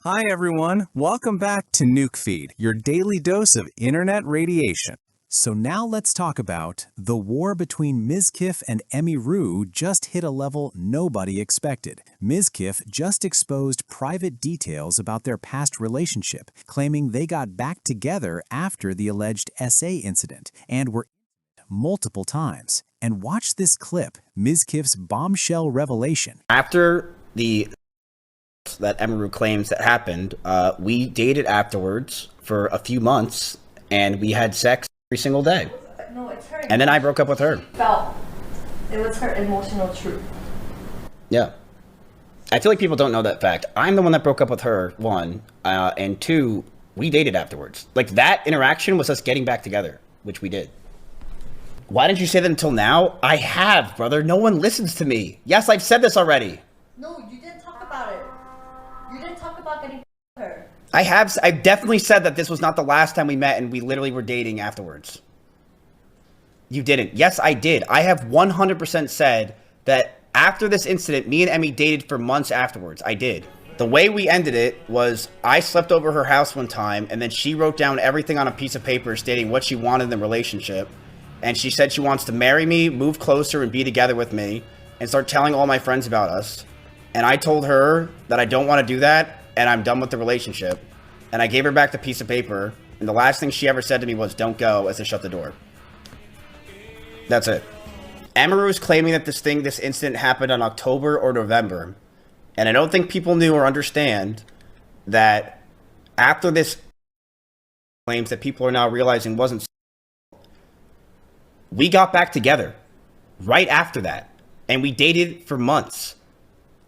Hi everyone, welcome back to Nuke Feed, your daily dose of internet radiation. So now let's talk about the war between MIZKIF and EMIRU just hit a level nobody expected. MIZKIF just exposed private details about their past relationship, claiming they got back together after the alleged SA incident and were multiple times. And watch this clip, MIZKIF's bombshell revelation. After the that EMIRU claims that happened, we dated afterwards for a few months, and we had sex every single day. No, it's her. And then I broke up with her. It was her emotional truth. Yeah. I feel like people don't know that fact. I'm the one that broke up with her, one, and two, we dated afterwards. Like, that interaction was us getting back together, which we did. Why didn't you say that until now? I have, brother. No one listens to me. Yes, I've said this already. No, you didn't talk about it. You didn't talk about getting her. I've definitely said that this was not the last time we met and we literally were dating afterwards. You didn't. Yes, I did. I have 100% said that after this incident, me and Emmy dated for months afterwards. I did. The way we ended it was I slept over her house one time and then she wrote down everything on a piece of paper stating what she wanted in the relationship. And she said she wants to marry me, move closer, and be together with me, and start telling all my friends about us. And I told her that I don't want to do that, and I'm done with the relationship. And I gave her back the piece of paper, and the last thing she ever said to me was, "Don't go," as I shut the door. That's it. EMIRU is claiming that this incident happened on October or November. And I don't think people knew or understand that after this claims that people are now realizing wasn't, we got back together right after that. And we dated for months.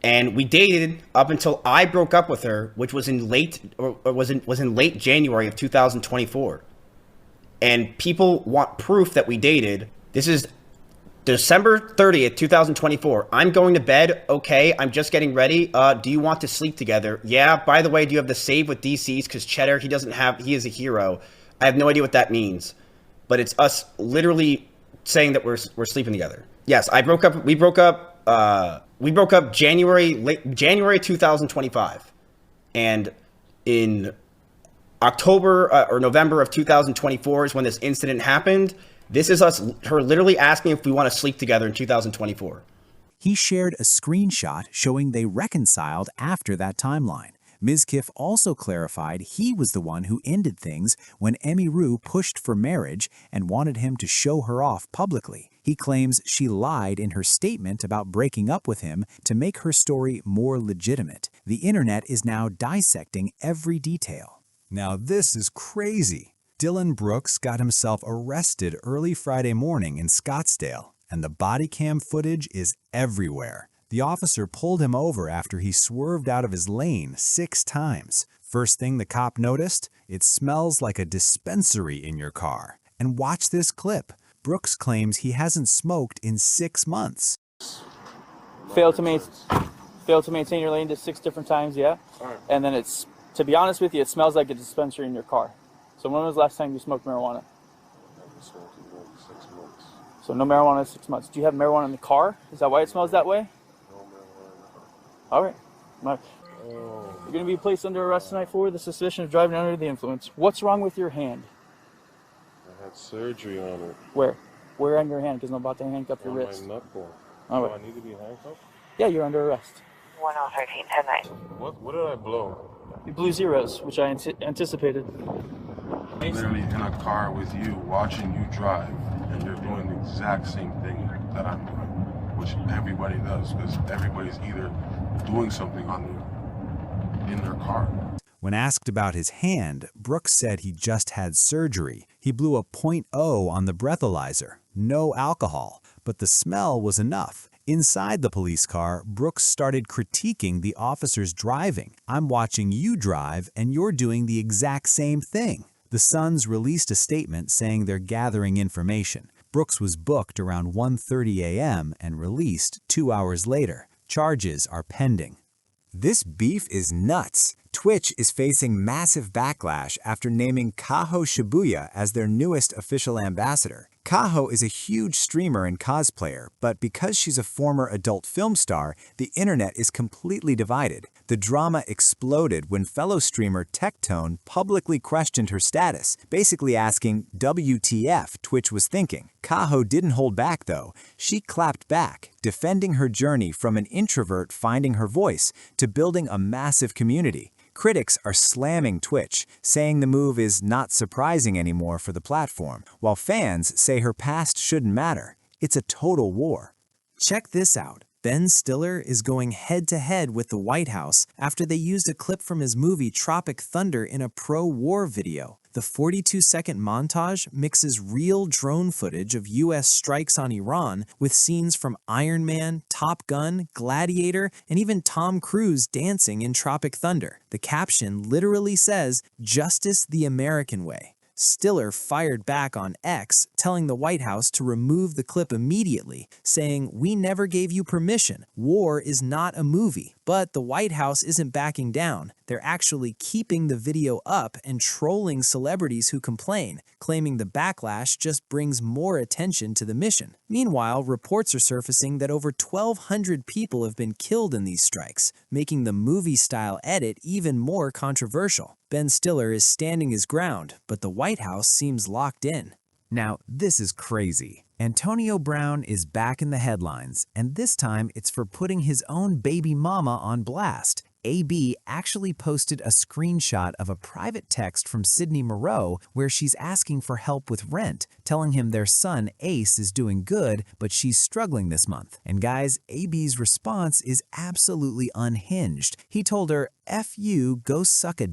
And we dated up until I broke up with her, which was in late January of 2024. And people want proof that we dated. This is December 30th, 2024. I'm going to bed. Okay, I'm just getting ready. Do you want to sleep together? Yeah, by the way, do you have the save with DCs? Because Cheddar, he is a hero. I have no idea what that means. But it's us literally saying that we're sleeping together. Yes, we broke up January 2025. And in October or November of 2024 is when this incident happened. This is her literally asking if we want to sleep together in 2024. He shared a screenshot showing they reconciled after that timeline. MIZKIF also clarified he was the one who ended things when EMIRU pushed for marriage and wanted him to show her off publicly. He claims she lied in her statement about breaking up with him to make her story more legitimate. The internet is now dissecting every detail. Now this is crazy. Dillon Brooks got himself arrested early Friday morning in Scottsdale, and the body cam footage is everywhere. The officer pulled him over after he swerved out of his lane 6 times. First thing the cop noticed, it smells like a dispensary in your car. And watch this clip. Brooks claims he hasn't smoked in 6 months. Failed to maintain your lane 6 different times, yeah? All right. And then to be honest with you, it smells like a dispensary in your car. So when was the last time you smoked marijuana? I haven't smoked in like 6 months. So no marijuana in 6 months. Do you have marijuana in the car? Is that why it smells that way? All right. You're going to be placed under arrest tonight for the suspicion of driving under the influence. What's wrong with your hand? I had surgery on it. Where? Where on your hand? Because I'm about to handcuff your wrist. My knuckle. All right. Do I need to be handcuffed? Yeah, you're under arrest. 1013, 109. What did I blow? You blew zeros, which I anticipated. Literally in a car with you, watching you drive, and you're doing the exact same thing that I'm doing, which everybody does, because everybody's either doing something in their car. When asked about his hand, Brooks said he just had surgery. He blew a .0 on the breathalyzer, no alcohol, but the smell was enough. Inside the police car, Brooks started critiquing the officer's driving. "I'm watching you drive, and you're doing the exact same thing." The Suns released a statement saying they're gathering information. Brooks was booked around 1:30 a.m. and released 2 hours later. Charges are pending. This beef is nuts. Twitch is facing massive backlash after naming Kaho Shibuya as their newest official ambassador. Kaho is a huge streamer and cosplayer, but because she's a former adult film star, the internet is completely divided. The drama exploded when fellow streamer Tectone publicly questioned her status, basically asking WTF Twitch was thinking. Kaho didn't hold back though. She clapped back, defending her journey from an introvert finding her voice to building a massive community. Critics are slamming Twitch, saying the move is not surprising anymore for the platform, while fans say her past shouldn't matter. It's a total war. Check this out. Ben Stiller is going head-to-head with the White House after they used a clip from his movie Tropic Thunder in a pro-war video. The 42-second montage mixes real drone footage of U.S. strikes on Iran with scenes from Iron Man, Top Gun, Gladiator, and even Tom Cruise dancing in Tropic Thunder. The caption literally says, "Justice the American way." Stiller fired back on X, telling the White House to remove the clip immediately, saying, "We never gave you permission. War is not a movie." But the White House isn't backing down. They're actually keeping the video up and trolling celebrities who complain, claiming the backlash just brings more attention to the mission. Meanwhile, reports are surfacing that over 1,200 people have been killed in these strikes, making the movie-style edit even more controversial. Ben Stiller is standing his ground, but the White House seems locked in. Now, this is crazy. Antonio Brown is back in the headlines, and this time it's for putting his own baby mama on blast. AB actually posted a screenshot of a private text from Sydney Moreau where she's asking for help with rent, telling him their son Ace is doing good, but she's struggling this month. And guys, AB's response is absolutely unhinged. He told her, "F you, go suck a."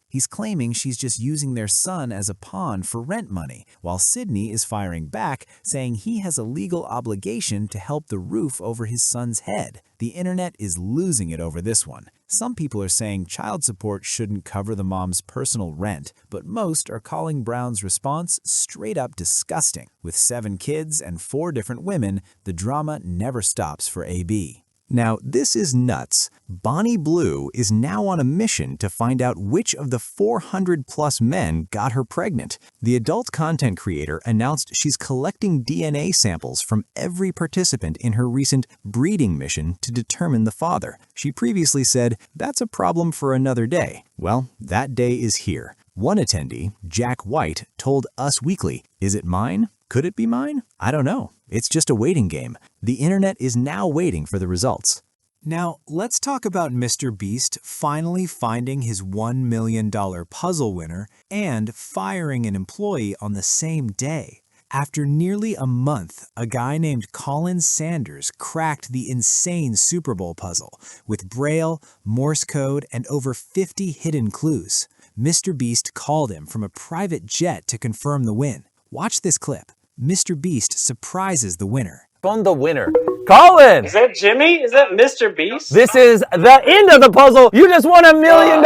He's claiming she's just using their son as a pawn for rent money, while Sydney is firing back, saying he has a legal obligation to help the roof over his son's head. The internet is losing it over this one. Some people are saying child support shouldn't cover the mom's personal rent, but most are calling Brown's response straight up disgusting. With 7 kids and 4 different women, the drama never stops for AB. Now, this is nuts. Bonnie Blue is now on a mission to find out which of the 400+ men got her pregnant. The adult content creator announced she's collecting DNA samples from every participant in her recent breeding mission to determine the father. She previously said, "That's a problem for another day." Well, that day is here. One attendee, Jack White, told Us Weekly, "Is it mine? Could it be mine? I don't know. It's just a waiting game." The internet is now waiting for the results. Now, let's talk about Mr. Beast finally finding his $1 million puzzle winner and firing an employee on the same day. After nearly a month, a guy named Colin Sanders cracked the insane Super Bowl puzzle with Braille, Morse code, and over 50 hidden clues. Mr. Beast called him from a private jet to confirm the win. Watch this clip. Mr. Beast surprises the winner. On the winner. Colin! Is that Jimmy? Is that Mr. Beast? This is the end of the puzzle. You just won $1 million.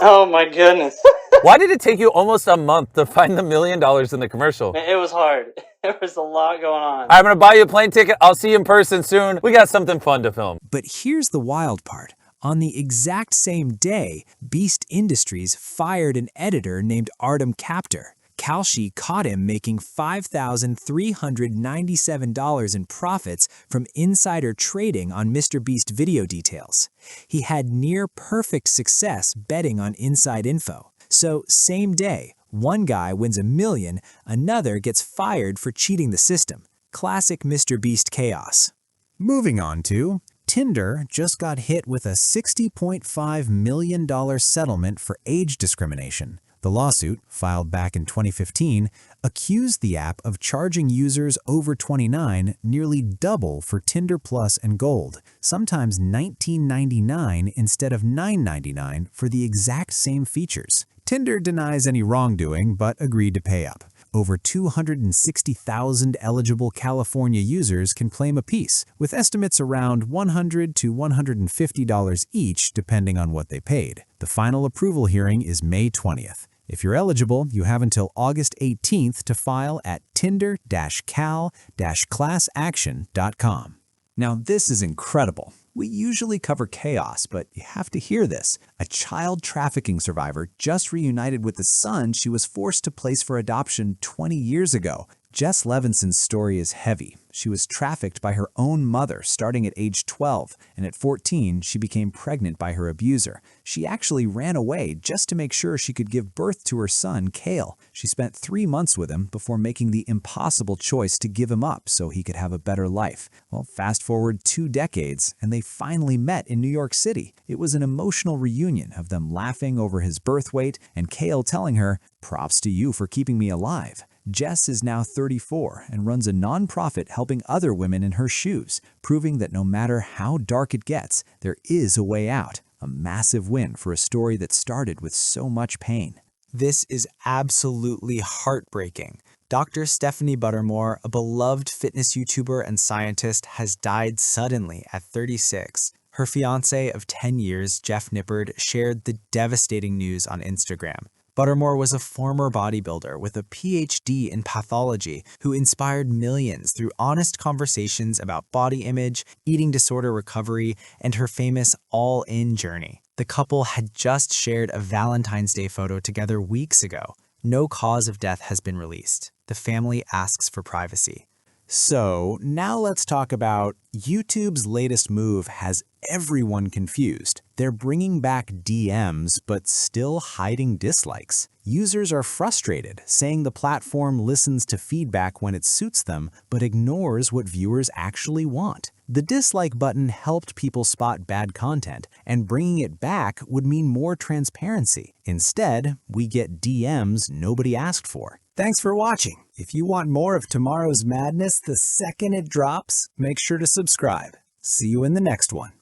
Oh my goodness. Why did it take you almost a month to find the $1 million in the commercial? It was hard. There was a lot going on. I'm going to buy you a plane ticket. I'll see you in person soon. We got something fun to film. But here's the wild part. On the exact same day, Beast Industries fired an editor named Artem Kaptur. Kalshi caught him making $5,397 in profits from insider trading on Mr. Beast video details. He had near-perfect success betting on inside info. So, same day, one guy wins $1 million, another gets fired for cheating the system. Classic Mr. Beast chaos. Moving on to Tinder just got hit with a $60.5 million settlement for age discrimination. The lawsuit, filed back in 2015, accused the app of charging users over 29 nearly double for Tinder Plus and Gold, sometimes $19.99 instead of $9.99 for the exact same features. Tinder denies any wrongdoing but agreed to pay up. Over 260,000 eligible California users can claim a piece, with estimates around $100 to $150 each depending on what they paid. The final approval hearing is May 20th. If you're eligible, you have until August 18th to file at tinder-cal-classaction.com. Now, this is incredible. We usually cover chaos, but you have to hear this. A child trafficking survivor just reunited with the son she was forced to place for adoption 20 years ago. Jess Levinson's story is heavy. She was trafficked by her own mother starting at age 12, and at 14, she became pregnant by her abuser. She actually ran away just to make sure she could give birth to her son, Kale. She spent 3 months with him before making the impossible choice to give him up so he could have a better life. Well, fast forward 2 decades, and they finally met in New York City. It was an emotional reunion of them laughing over his birth weight and Kale telling her, "Props to you for keeping me alive." Jess is now 34 and runs a nonprofit helping other women in her shoes, proving that no matter how dark it gets, there is a way out. A massive win for a story that started with so much pain. This is absolutely heartbreaking. Dr. Stephanie Buttermore, a beloved fitness YouTuber and scientist, has died suddenly at 36. Her fiancé of 10 years, Jeff Nippard, shared the devastating news on Instagram. Buttermore was a former bodybuilder with a PhD in pathology who inspired millions through honest conversations about body image, eating disorder recovery, and her famous all-in journey. The couple had just shared a Valentine's Day photo together weeks ago. No cause of death has been released. The family asks for privacy. So now let's talk about YouTube's latest move has everyone confused. They're bringing back DMs but still hiding dislikes. Users are frustrated, saying the platform listens to feedback when it suits them but ignores what viewers actually want. The dislike button helped people spot bad content, and bringing it back would mean more transparency. Instead, we get DMs nobody asked for. Thanks for watching. If you want more of tomorrow's madness the second it drops, make sure to subscribe. See you in the next one.